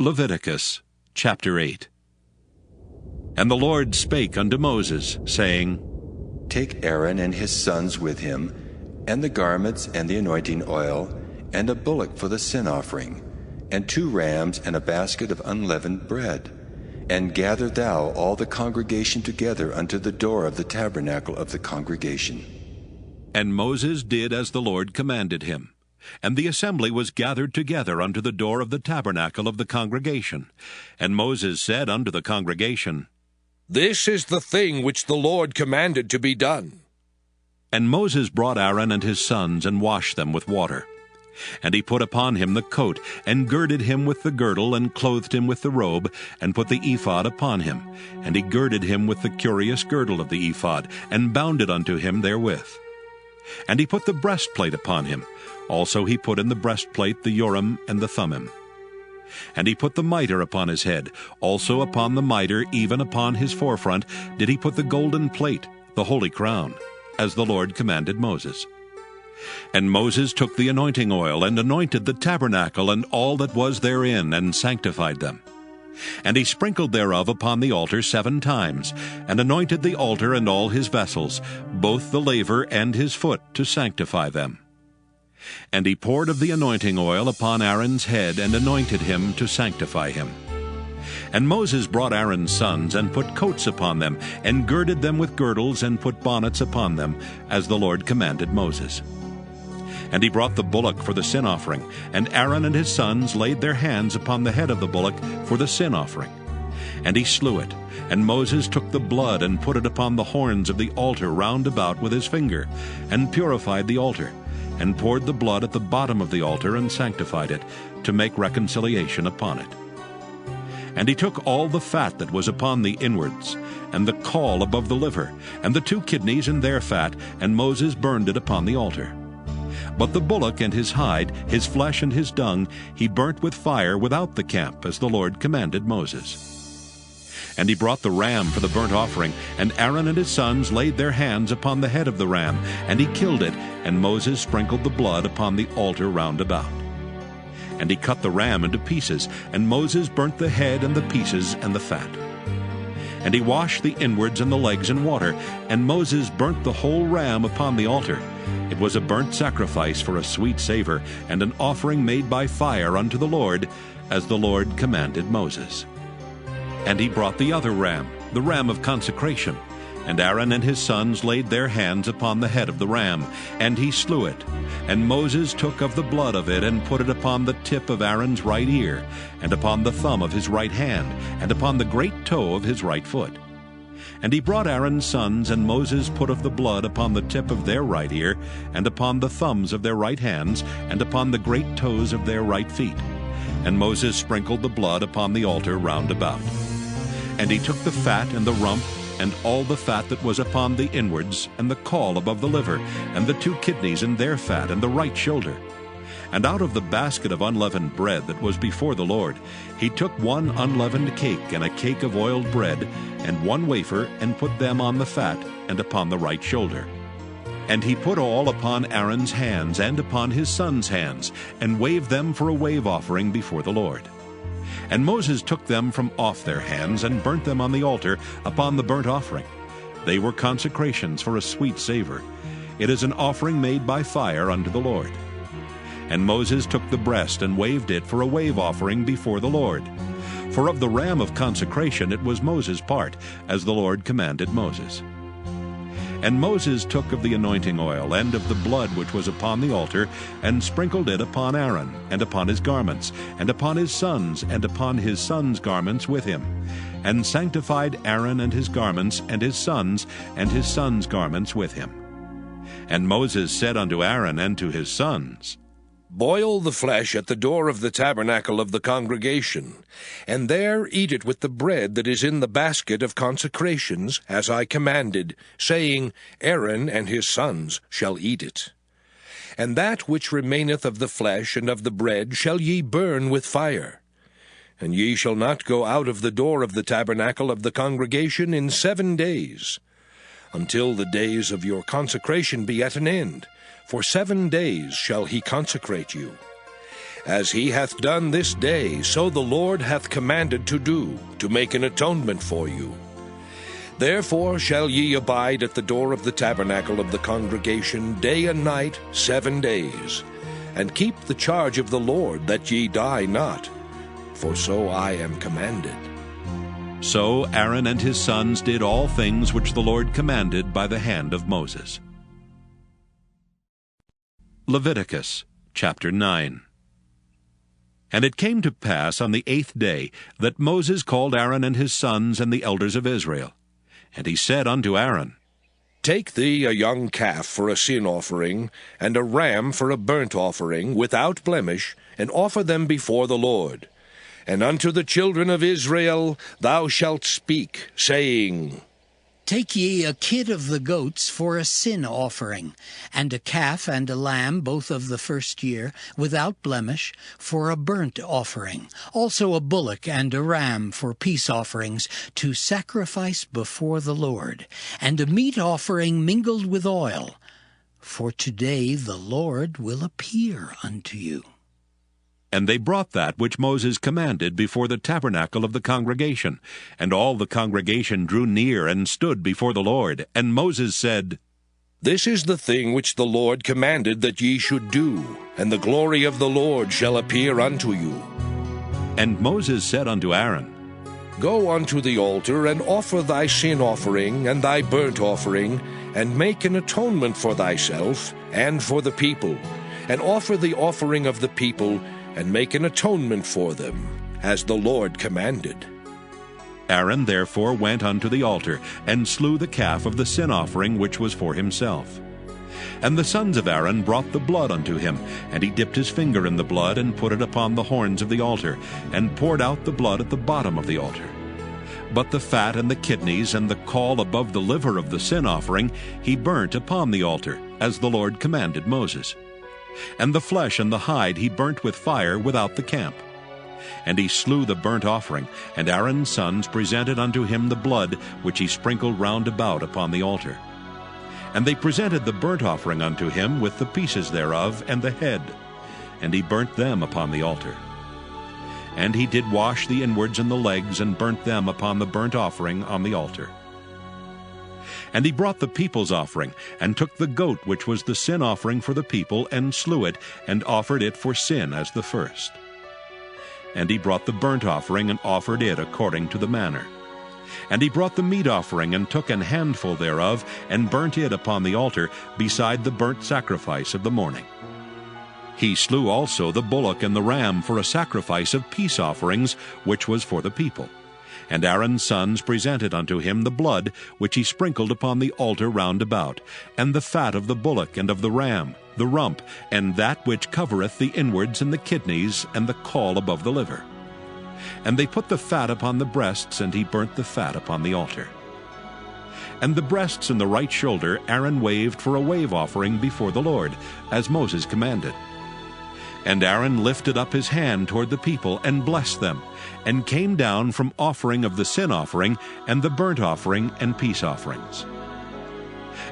Leviticus chapter 8. And the Lord spake unto Moses, saying, Take Aaron and his sons with him, and the garments and the anointing oil, and a bullock for the sin offering, and 2 rams and a basket of unleavened bread. And gather thou all the congregation together unto the door of the tabernacle of the congregation. And Moses did as the Lord commanded him. And the assembly was gathered together unto the door of the tabernacle of the congregation. And Moses said unto the congregation, This is the thing which the Lord commanded to be done. And Moses brought Aaron and his sons, and washed them with water. And he put upon him the coat, and girded him with the girdle, and clothed him with the robe, and put the ephod upon him. And he girded him with the curious girdle of the ephod, and bound it unto him therewith. And he put the breastplate upon him. Also he put in the breastplate the Urim and the Thummim. And he put the mitre upon his head. Also upon the mitre, even upon his forefront, did he put the golden plate, the holy crown, as the Lord commanded Moses. And Moses took the anointing oil, and anointed the tabernacle and all that was therein, and sanctified them. And he sprinkled thereof upon the altar 7 times, and anointed the altar and all his vessels, both the laver and his foot, to sanctify them. And he poured of the anointing oil upon Aaron's head, and anointed him to sanctify him. And Moses brought Aaron's sons, and put coats upon them, and girded them with girdles, and put bonnets upon them, as the Lord commanded Moses. And he brought the bullock for the sin offering, and Aaron and his sons laid their hands upon the head of the bullock for the sin offering. And he slew it, and Moses took the blood, and put it upon the horns of the altar round about with his finger, and purified the altar, and poured the blood at the bottom of the altar, and sanctified it, to make reconciliation upon it. And he took all the fat that was upon the inwards, and the caul above the liver, and the 2 kidneys and their fat, and Moses burned it upon the altar. But the bullock and his hide, his flesh and his dung, he burnt with fire without the camp, as the Lord commanded Moses. And he brought the ram for the burnt offering, and Aaron and his sons laid their hands upon the head of the ram, and he killed it, and Moses sprinkled the blood upon the altar round about. And he cut the ram into pieces, and Moses burnt the head and the pieces and the fat. And he washed the inwards and the legs in water, and Moses burnt the whole ram upon the altar. It was a burnt sacrifice for a sweet savor, and an offering made by fire unto the Lord, as the Lord commanded Moses. And he brought the other ram, the ram of consecration. And Aaron and his sons laid their hands upon the head of the ram, and he slew it. And Moses took of the blood of it, and put it upon the tip of Aaron's right ear, and upon the thumb of his right hand, and upon the great toe of his right foot. And he brought Aaron's sons, and Moses put of the blood upon the tip of their right ear, and upon the thumbs of their right hands, and upon the great toes of their right feet. And Moses sprinkled the blood upon the altar round about. And he took the fat and the rump, and all the fat that was upon the inwards, and the caul above the liver, and the 2 kidneys and their fat, and the right shoulder. And out of the basket of unleavened bread that was before the Lord, he took 1 unleavened cake, and a cake of oiled bread, and 1 wafer, and put them on the fat, and upon the right shoulder. And he put all upon Aaron's hands, and upon his sons' hands, and waved them for a wave offering before the Lord. And Moses took them from off their hands, and burnt them on the altar upon the burnt offering. They were consecrations for a sweet savor. It is an offering made by fire unto the Lord. And Moses took the breast, and waved it for a wave offering before the Lord. For of the ram of consecration it was Moses' part, as the Lord commanded Moses. And Moses took of the anointing oil, and of the blood which was upon the altar, and sprinkled it upon Aaron, and upon his garments, and upon his sons, and upon his sons' garments with him, and sanctified Aaron and his garments, and his sons' garments with him. And Moses said unto Aaron and to his sons, Boil the flesh at the door of the tabernacle of the congregation, and there eat it with the bread that is in the basket of consecrations, as I commanded, saying, Aaron and his sons shall eat it. And that which remaineth of the flesh and of the bread shall ye burn with fire. And ye shall not go out of the door of the tabernacle of the congregation in 7 days, until the days of your consecration be at an end. For 7 days shall he consecrate you. As he hath done this day, so the Lord hath commanded to do, to make an atonement for you. Therefore shall ye abide at the door of the tabernacle of the congregation day and night 7 days, and keep the charge of the Lord, that ye die not, for so I am commanded. So Aaron and his sons did all things which the Lord commanded by the hand of Moses. Leviticus chapter 9. And it came to pass on the 8th day that Moses called Aaron and his sons and the elders of Israel. And he said unto Aaron, Take thee a young calf for a sin offering, and a ram for a burnt offering, without blemish, and offer them before the Lord. And unto the children of Israel thou shalt speak, saying, Take ye a kid of the goats for a sin offering, and a calf and a lamb, both of the first year, without blemish, for a burnt offering. Also a bullock and a ram for peace offerings, to sacrifice before the Lord. And a meat offering mingled with oil. For today the Lord will appear unto you. And they brought that which Moses commanded before the tabernacle of the congregation. And all the congregation drew near and stood before the Lord. And Moses said, This is the thing which the Lord commanded that ye should do, and the glory of the Lord shall appear unto you. And Moses said unto Aaron, Go unto the altar, and offer thy sin offering and thy burnt offering, and make an atonement for thyself and for the people, and offer the offering of the people, and make an atonement for them, as the Lord commanded. Aaron therefore went unto the altar, and slew the calf of the sin offering which was for himself. And the sons of Aaron brought the blood unto him, and he dipped his finger in the blood, and put it upon the horns of the altar, and poured out the blood at the bottom of the altar. But the fat and the kidneys and the caul above the liver of the sin offering he burnt upon the altar, as the Lord commanded Moses. And the flesh and the hide he burnt with fire without the camp. And he slew the burnt offering, and Aaron's sons presented unto him the blood which he sprinkled round about upon the altar. And they presented the burnt offering unto him with the pieces thereof and the head, and he burnt them upon the altar. And he did wash the inwards and the legs, and burnt them upon the burnt offering on the altar. And he brought the people's offering, and took the goat which was the sin offering for the people, and slew it, and offered it for sin as the first. And he brought the burnt offering, and offered it according to the manner. And he brought the meat offering, and took an handful thereof, and burnt it upon the altar, beside the burnt sacrifice of the morning. He slew also the bullock and the ram for a sacrifice of peace offerings, which was for the people. And Aaron's sons presented unto him the blood which he sprinkled upon the altar round about, and the fat of the bullock and of the ram, the rump, and that which covereth the inwards and the kidneys, and the caul above the liver. And they put the fat upon the breasts, and he burnt the fat upon the altar. And the breasts and the right shoulder Aaron waved for a wave offering before the Lord, as Moses commanded. And Aaron lifted up his hand toward the people, and blessed them, and came down from offering of the sin offering, and the burnt offering, and peace offerings.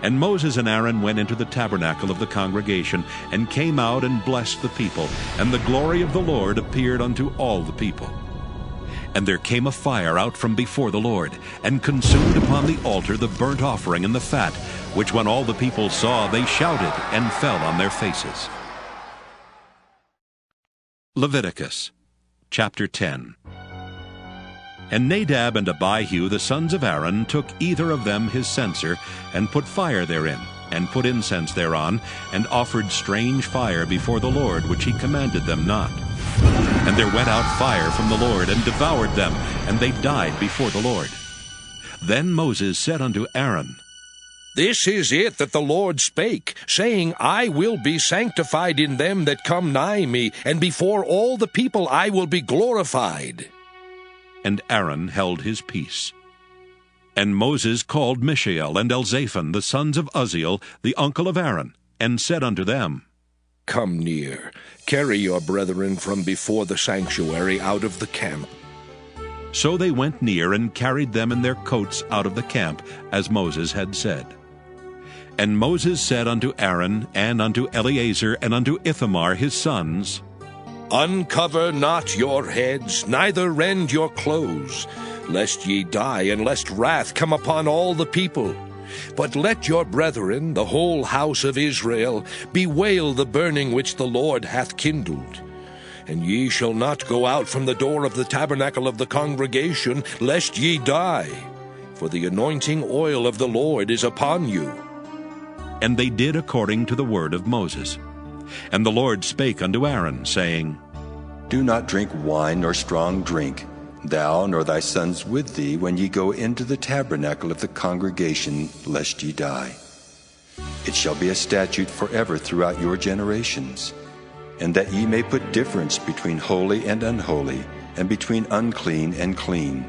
And Moses and Aaron went into the tabernacle of the congregation, and came out and blessed the people, and the glory of the Lord appeared unto all the people. And there came a fire out from before the Lord, and consumed upon the altar the burnt offering and the fat, which when all the people saw, they shouted, and fell on their faces. Leviticus chapter 10. And Nadab and Abihu the sons of Aaron took either of them his censer, and put fire therein, and put incense thereon, and offered strange fire before the Lord, which he commanded them not. And there went out fire from the Lord, and devoured them, and they died before the Lord. Then Moses said unto Aaron, This is it that the Lord spake, saying, I will be sanctified in them that come nigh me, and before all the people I will be glorified. And Aaron held his peace. And Moses called Mishael and Elzaphan, the sons of Uzziel, the uncle of Aaron, and said unto them, Come near, carry your brethren from before the sanctuary out of the camp. So they went near, and carried them in their coats out of the camp, as Moses had said. And Moses said unto Aaron, and unto Eleazar, and unto Ithamar his sons, Uncover not your heads, neither rend your clothes, lest ye die, and lest wrath come upon all the people. But let your brethren, the whole house of Israel, bewail the burning which the Lord hath kindled. And ye shall not go out from the door of the tabernacle of the congregation, lest ye die. For the anointing oil of the Lord is upon you. And they did according to the word of Moses. And the Lord spake unto Aaron, saying, Do not drink wine nor strong drink, thou nor thy sons with thee, when ye go into the tabernacle of the congregation, lest ye die. It shall be a statute forever throughout your generations, and that ye may put difference between holy and unholy, and between unclean and clean,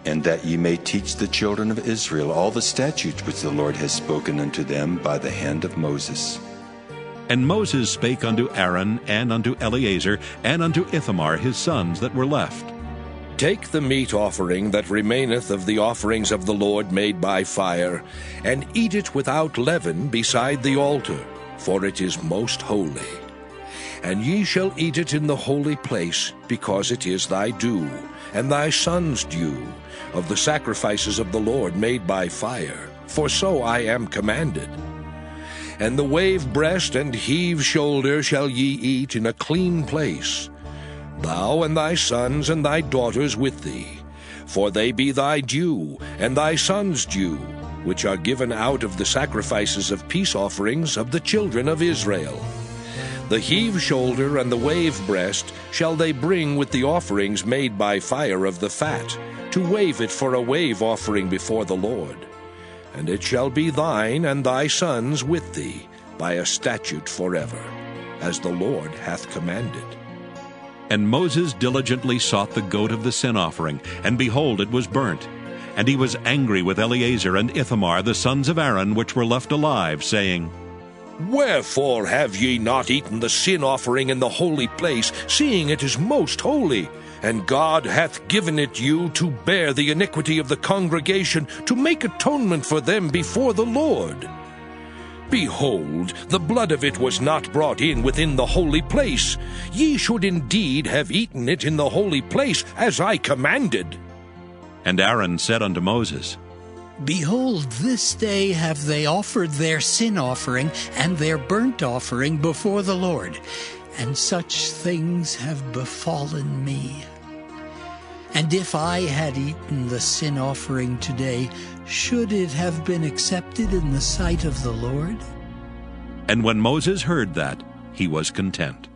and that ye may teach the children of Israel all the statutes which the Lord has spoken unto them by the hand of Moses. And Moses spake unto Aaron, and unto Eleazar, and unto Ithamar his sons that were left. Take the meat offering that remaineth of the offerings of the Lord made by fire, and eat it without leaven beside the altar, for it is most holy. And ye shall eat it in the holy place, because it is thy due, and thy son's due, of the sacrifices of the Lord made by fire, for so I am commanded. And the wave breast and heave shoulder shall ye eat in a clean place, thou and thy sons and thy daughters with thee, for they be thy due, and thy sons' due, which are given out of the sacrifices of peace offerings of the children of Israel. The heave shoulder and the wave breast shall they bring with the offerings made by fire of the fat, to wave it for a wave offering before the Lord. And it shall be thine and thy sons with thee, by a statute forever, as the Lord hath commanded. And Moses diligently sought the goat of the sin offering, and behold, it was burnt. And he was angry with Eleazar and Ithamar, the sons of Aaron, which were left alive, saying, Wherefore have ye not eaten the sin offering in the holy place, seeing it is most holy? And God hath given it you to bear the iniquity of the congregation, to make atonement for them before the Lord. Behold, the blood of it was not brought in within the holy place. Ye should indeed have eaten it in the holy place, as I commanded. And Aaron said unto Moses, Behold, this day have they offered their sin offering and their burnt offering before the Lord, and such things have befallen me. And if I had eaten the sin offering today, should it have been accepted in the sight of the Lord? And when Moses heard that, he was content.